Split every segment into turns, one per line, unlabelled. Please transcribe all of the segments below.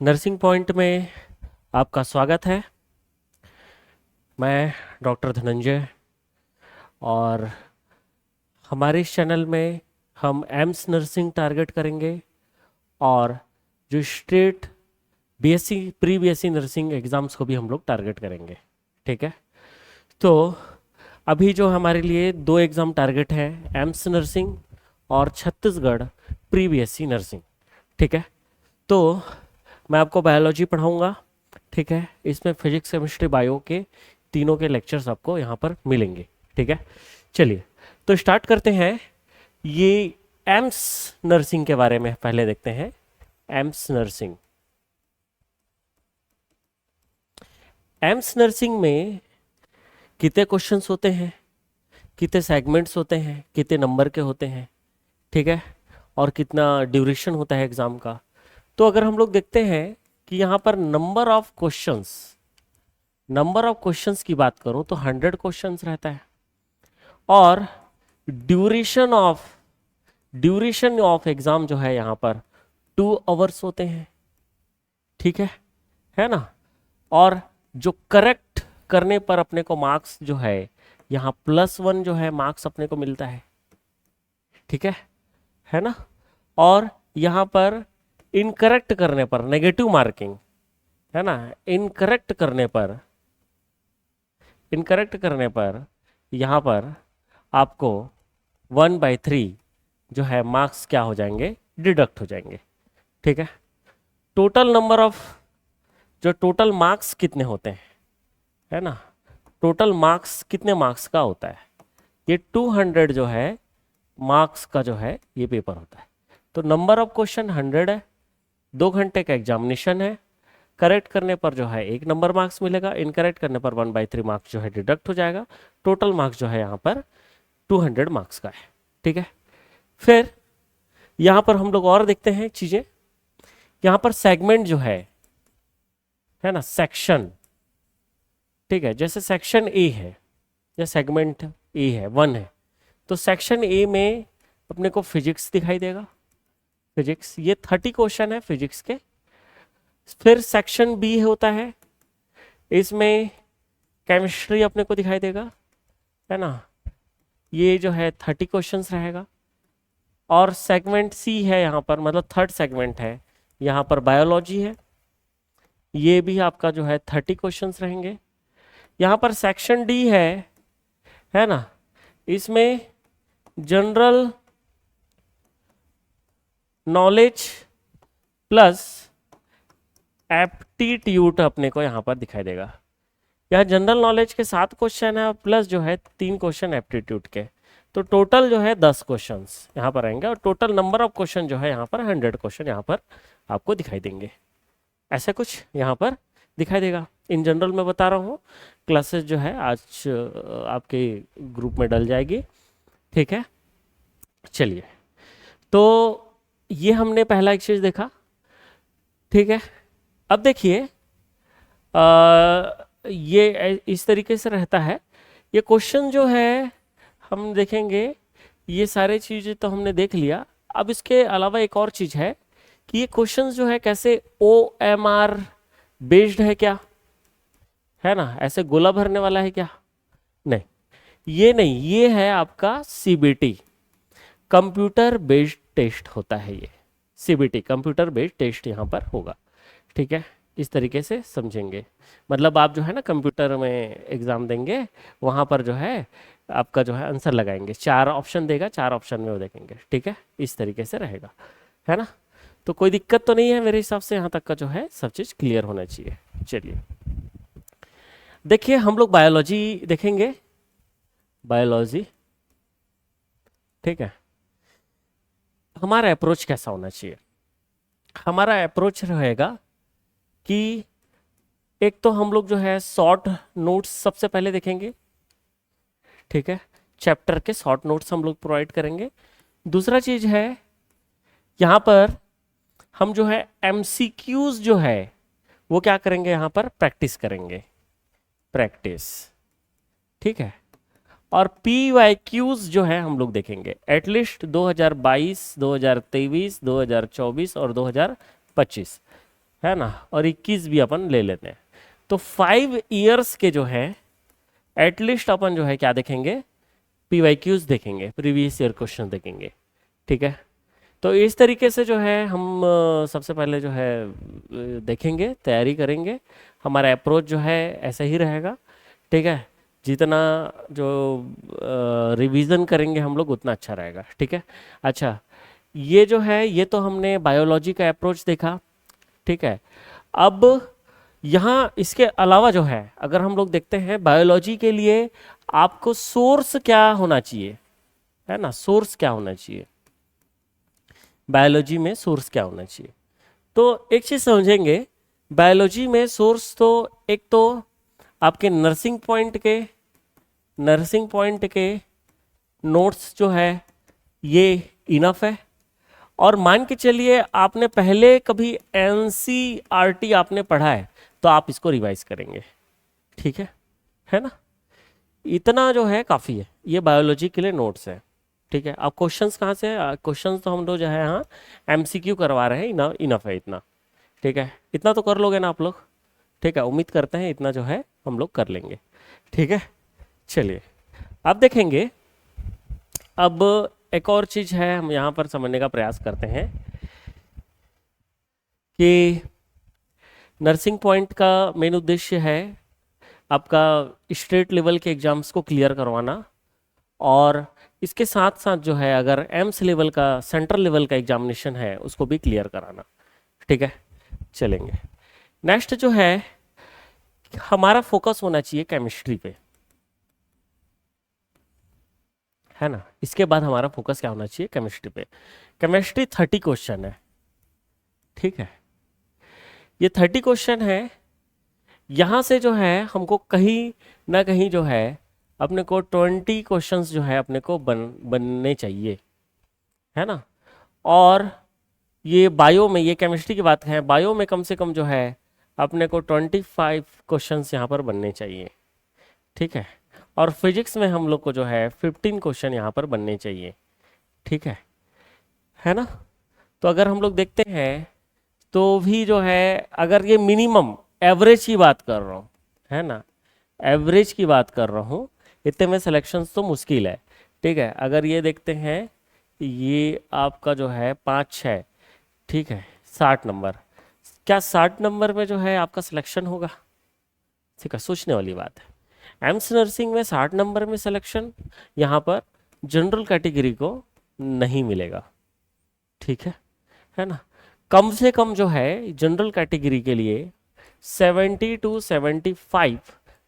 Nursing point में आपका स्वागत है। मैं डॉक्टर धनंजय और हमारे इस चैनल में हम एम्स नर्सिंग टारगेट करेंगे और जो state BSc pre BSc nursing exams को भी हम लोग टारगेट करेंगे। ठीक है, तो अभी जो हमारे लिए दो एग्ज़ाम टारगेट है, एम्स नर्सिंग और छत्तीसगढ़ प्री बीएससी नर्सिंग। ठीक है, तो मैं आपको बायोलॉजी पढ़ाऊंगा। ठीक है, इसमें फिजिक्स केमिस्ट्री बायो के तीनों के लेक्चर्स आपको यहाँ पर मिलेंगे। ठीक है, चलिए तो स्टार्ट करते हैं। ये एम्स नर्सिंग के बारे में पहले देखते हैं। एम्स नर्सिंग, एम्स नर्सिंग में कितने क्वेश्चंस होते हैं, कितने सेगमेंट्स होते हैं, कितने नंबर के होते हैं, ठीक है, और कितना ड्यूरेशन होता है एग्जाम का। तो अगर हम लोग देखते हैं कि यहाँ पर नंबर ऑफ क्वेश्चंस की बात करूं तो 100 क्वेश्चंस रहता है और ड्यूरेशन ऑफ एग्जाम जो है यहाँ पर 2 आवर्स होते हैं। ठीक है ना। और जो करेक्ट करने पर अपने को मार्क्स जो है यहाँ +1 जो है मार्क्स अपने को मिलता है। ठीक है ना। और यहाँ पर इनकरेक्ट करने पर नेगेटिव मार्किंग है ना। इनकरेक्ट करने पर यहाँ पर आपको 1/3 जो है मार्क्स क्या हो जाएंगे, डिडक्ट हो जाएंगे। ठीक है, टोटल मार्क्स कितने होते हैं, है ना। टोटल मार्क्स कितने मार्क्स का होता है, ये 200 जो है मार्क्स का जो है ये पेपर होता है। तो नंबर ऑफ क्वेश्चन 100 है, 2 घंटे का एग्जामिनेशन है। करेक्ट करने पर जो है 1 नंबर मार्क्स मिलेगा, इनकरेक्ट करने पर 1/3 मार्क्स जो है डिडक्ट हो जाएगा। टोटल मार्क्स जो है यहाँ पर 200 मार्क्स का है। ठीक है, फिर यहाँ पर हम लोग और देखते हैं चीजें। यहाँ पर सेगमेंट जो है ना, सेक्शन। ठीक है, जैसे सेक्शन ए है या सेगमेंट ए है 1 है, तो सेक्शन ए में अपने को फिजिक्स दिखाई देगा। फिजिक्स ये 30 क्वेश्चन है फिजिक्स के। फिर सेक्शन बी होता है, इसमें केमिस्ट्री अपने को दिखाई देगा, है ना। ये जो है 30 क्वेश्चंस रहेगा। और सेगमेंट सी है यहाँ पर, मतलब थर्ड सेगमेंट है, यहाँ पर बायोलॉजी है, ये भी आपका जो है 30 क्वेश्चंस रहेंगे। यहाँ पर सेक्शन डी है ना, इसमें जनरल नॉलेज प्लस एप्टीट्यूड अपने को यहाँ पर दिखाई देगा। यह जनरल नॉलेज के 7 क्वेश्चन है प्लस जो है 3 क्वेश्चन एप्टीट्यूड के। तो टोटल जो है 10 क्वेश्चंस यहाँ पर आएंगे और टोटल नंबर ऑफ क्वेश्चन जो है यहाँ पर 100 क्वेश्चन यहाँ पर आपको दिखाई देंगे। ऐसा कुछ यहाँ पर दिखाई देगा। इन जनरल मैं बता रहा हूँ, क्लासेस जो है आज आपके ग्रुप में डल जाएगी। ठीक है, चलिए तो ये हमने पहला एक चीज देखा। ठीक है, अब देखिए ये इस तरीके से रहता है। ये क्वेश्चन जो है हम देखेंगे, ये सारे चीजें तो हमने देख लिया। अब इसके अलावा एक और चीज है कि ये क्वेश्चन जो है कैसे OMR बेस्ड है क्या, है ना, ऐसे गोला भरने वाला है क्या, नहीं, ये नहीं, ये है आपका CBT कंप्यूटर बेस्ड टेस्ट होता है। ये CBT कंप्यूटर बेस्ड टेस्ट यहाँ पर होगा। ठीक है, इस तरीके से समझेंगे। मतलब आप जो है ना कंप्यूटर में एग्जाम देंगे, वहां पर जो है आपका जो है आंसर लगाएंगे, 4 ऑप्शन देगा, 4 ऑप्शन में वो देखेंगे। ठीक है, इस तरीके से रहेगा, है ना। तो कोई दिक्कत तो नहीं है मेरे हिसाब से, यहाँ तक का जो है सब चीज क्लियर होना चाहिए। चलिए देखिए, हम लोग बायोलॉजी देखेंगे। बायोलॉजी, ठीक है, हमारा अप्रोच कैसा होना चाहिए। हमारा अप्रोच रहेगा कि एक तो हम लोग जो है शॉर्ट नोट्स सबसे पहले देखेंगे। ठीक है, चैप्टर के शॉर्ट नोट्स हम लोग प्रोवाइड करेंगे। दूसरा चीज है, यहाँ पर हम जो है MCQs जो है वो क्या करेंगे, यहाँ पर प्रैक्टिस करेंगे, प्रैक्टिस। ठीक है, और PYQs जो है हम लोग देखेंगे एटलीस्ट 2022, 2023, 2024 और 2025। है ना, और 21 भी अपन ले लेते हैं। तो 5 इयर्स के जो है एटलीस्ट अपन जो है क्या देखेंगे, PYQs देखेंगे, प्रीवियस ईयर क्वेश्चन देखेंगे। ठीक है, तो इस तरीके से जो है हम सबसे पहले जो है देखेंगे, तैयारी करेंगे। हमारा अप्रोच जो है ऐसा ही रहेगा। ठीक है, जितना जो रिवीजन करेंगे हम लोग उतना अच्छा रहेगा। ठीक है, अच्छा, ये जो है ये तो हमने बायोलॉजी का अप्रोच देखा। ठीक है, अब यहाँ इसके अलावा जो है अगर हम लोग देखते हैं बायोलॉजी के लिए आपको सोर्स क्या होना चाहिए, है ना, सोर्स क्या होना चाहिए, बायोलॉजी में सोर्स क्या होना चाहिए। तो एक चीज समझेंगे, बायोलॉजी में सोर्स तो एक तो आपके नर्सिंग पॉइंट के नोट्स जो है ये इनफ है। और मान के चलिए आपने पहले कभी NCERT आपने पढ़ा है तो आप इसको रिवाइज करेंगे। ठीक है ना, इतना जो है काफ़ी है, ये बायोलॉजी के लिए नोट्स है। ठीक है, अब क्वेश्चंस कहाँ से, क्वेश्चंस तो हम लोग जो है हाँ MCQ करवा रहे हैं, इनफ है इतना। ठीक है, इतना तो कर लोगे ना आप लोग। ठीक है, उम्मीद करते हैं इतना जो है हम लोग कर लेंगे। ठीक है, चलिए अब देखेंगे। अब एक और चीज़ है, हम यहाँ पर समझने का प्रयास करते हैं कि नर्सिंग पॉइंट का मेन उद्देश्य है आपका स्टेट लेवल के एग्जाम्स को क्लियर करवाना, और इसके साथ साथ जो है अगर एम्स लेवल का, सेंट्रल लेवल का एग्जामिनेशन है उसको भी क्लियर कराना। ठीक है, चलेंगे। नेक्स्ट जो है हमारा फोकस होना चाहिए केमिस्ट्री पे, है ना। इसके बाद हमारा फोकस क्या होना चाहिए, केमिस्ट्री पे। केमिस्ट्री 30 क्वेश्चन है। ठीक है, ये 30 क्वेश्चन है। यहाँ से जो है हमको कहीं ना कहीं जो है अपने को 20 क्वेश्चंस जो है अपने को बनने चाहिए, है ना। और ये बायो में, ये केमिस्ट्री की बात है, बायो में कम से कम जो है अपने को 25 क्वेश्चंस यहाँ पर बनने चाहिए। ठीक है, और फिजिक्स में हम लोग को जो है 15 क्वेश्चन यहाँ पर बनने चाहिए। ठीक है ना। तो अगर हम लोग देखते हैं तो भी जो है अगर ये मिनिमम एवरेज की बात कर रहा हूँ, है ना, एवरेज की बात कर रहा हूँ, इतने में सिलेक्शंस तो मुश्किल है। ठीक है, अगर ये देखते हैं ये आपका जो है 5-6, ठीक है, 60 नंबर, क्या 60 नंबर में जो है आपका सिलेक्शन होगा? ठीक है, सोचने वाली बात है। एम्स नर्सिंग में 60 नंबर में सिलेक्शन यहाँ पर जनरल कैटेगरी को नहीं मिलेगा। ठीक है ना। कम से कम जो है जनरल कैटेगरी के लिए 70 to 75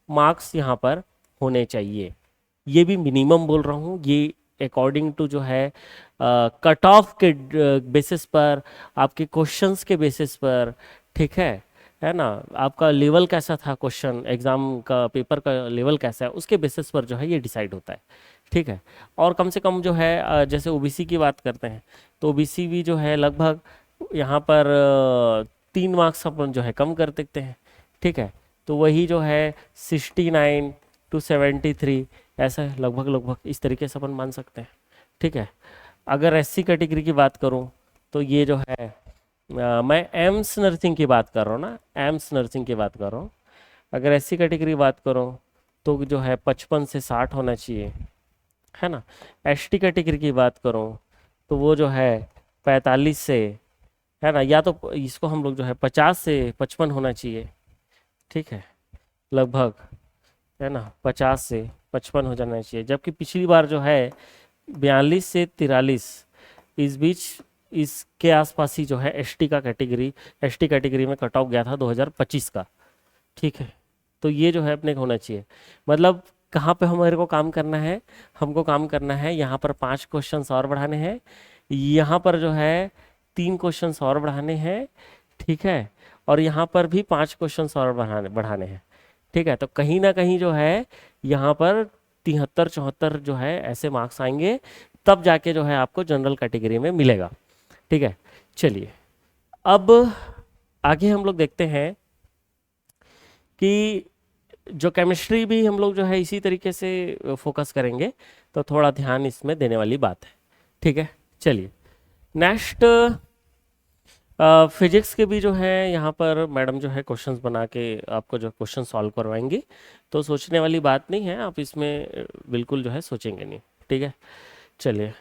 मार्क्स यहाँ पर होने चाहिए। ये भी मिनिमम बोल रहा हूँ, ये अकॉर्डिंग टू जो है कट ऑफ के बेसिस पर, आपके क्वेश्चंस के बेसिस पर। ठीक है ना, आपका लेवल कैसा था, क्वेश्चन एग्जाम का पेपर का लेवल कैसा है, उसके बेसिस पर जो है ये डिसाइड होता है। ठीक है, और कम से कम जो है जैसे OBC की बात करते हैं तो OBC भी जो है लगभग यहाँ पर 3 मार्क्स अपन जो है कम कर देते हैं। ठीक है, तो वही जो है 69 to 73 ऐसा लगभग लगभग इस तरीके से अपन मान सकते हैं। ठीक है, अगर SC कैटेगरी की बात करूं तो ये जो है मैं एम्स नर्सिंग की बात कर रहा हूँ ना, एम्स नर्सिंग की बात कर रहा हूँ। अगर SC कैटेगरी की बात करूँ तो जो है 55 से 60 होना चाहिए, है ना। ST कैटेगरी की बात करूँ तो वो जो है 45 से, है ना, या तो इसको हम लोग जो है 50 से 55 होना चाहिए। ठीक है, लगभग, है ना, 50 से 55 हो जाना चाहिए। जबकि पिछली बार जो है 42 से 43 इस बीच, इसके आसपास ही जो है ST कैटेगरी में कट ऑफ गया था 2025 का। ठीक है, तो ये जो है अपने को होना चाहिए। मतलब कहाँ पे हमारे को काम करना है, हमको काम करना है यहाँ पर 5 क्वेश्चंस और बढ़ाने हैं, यहाँ पर जो है 3 क्वेश्चंस और बढ़ाने हैं। ठीक है, और यहाँ पर भी 5 क्वेश्चंस और बढ़ाने हैं। ठीक है, तो कहीं ना कहीं जो है यहाँ पर 73-74 जो है ऐसे मार्क्स आएंगे, तब जाके जो है आपको जनरल कैटेगरी में मिलेगा। ठीक है, चलिए अब आगे हम लोग देखते हैं कि जो केमिस्ट्री भी हम लोग जो है इसी तरीके से फोकस करेंगे, तो थोड़ा ध्यान इसमें देने वाली बात है। ठीक है, चलिए नेक्स्ट फिजिक्स के भी जो है यहाँ पर मैडम जो है क्वेश्चंस बना के आपको जो क्वेश्चन सॉल्व करवाएंगी, तो सोचने वाली बात नहीं है, आप इसमें बिल्कुल जो है सोचेंगे नहीं। ठीक है, चलिए,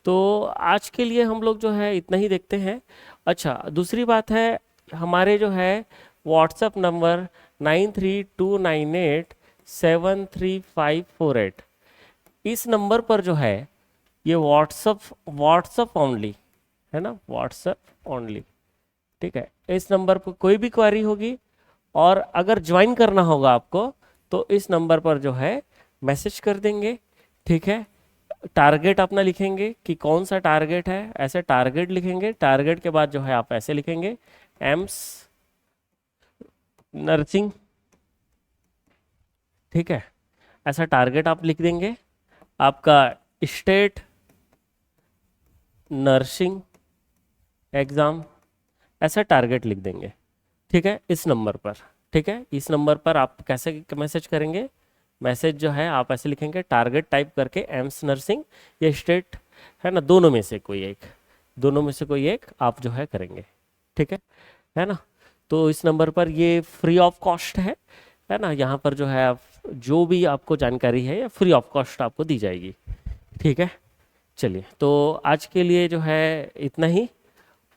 तो आज के लिए हम लोग जो है इतना ही देखते हैं। अच्छा, दूसरी बात है, हमारे जो है व्हाट्सएप नंबर 9329873548, इस नंबर पर जो है ये व्हाट्सअप व्हाट्सअप ओनली है ना, व्हाट्सएप ओनली। ठीक है, इस नंबर पर कोई भी क्वेरी होगी और अगर ज्वाइन करना होगा आपको तो इस नंबर पर जो है मैसेज कर देंगे। ठीक है, टारगेट अपना लिखेंगे कि कौन सा टारगेट है, ऐसे टारगेट लिखेंगे। टारगेट के बाद जो है आप ऐसे लिखेंगे एम्स नर्सिंग। ठीक है, ऐसा टारगेट आप लिख देंगे। आपका स्टेट नर्सिंग एग्ज़ाम, ऐसा टारगेट लिख देंगे। ठीक है, इस नंबर पर। ठीक है, इस नंबर पर आप कैसे मैसेज करेंगे, मैसेज जो है आप ऐसे लिखेंगे टारगेट टाइप करके एम्स नर्सिंग या स्टेट, है ना, दोनों में से कोई एक, दोनों में से कोई एक आप जो है करेंगे। ठीक है ना। तो इस नंबर पर ये फ्री ऑफ कॉस्ट है ना, यहाँ पर जो है आप जो भी आपको जानकारी है ये फ्री ऑफ कॉस्ट आपको दी जाएगी। ठीक है, चलिए, तो आज के लिए जो है इतना ही,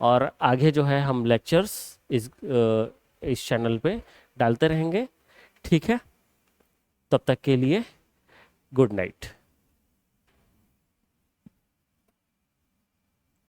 और आगे जो है हम लेक्चर्स इस चैनल पे डालते रहेंगे। ठीक है, तब तक के लिए गुड नाइट।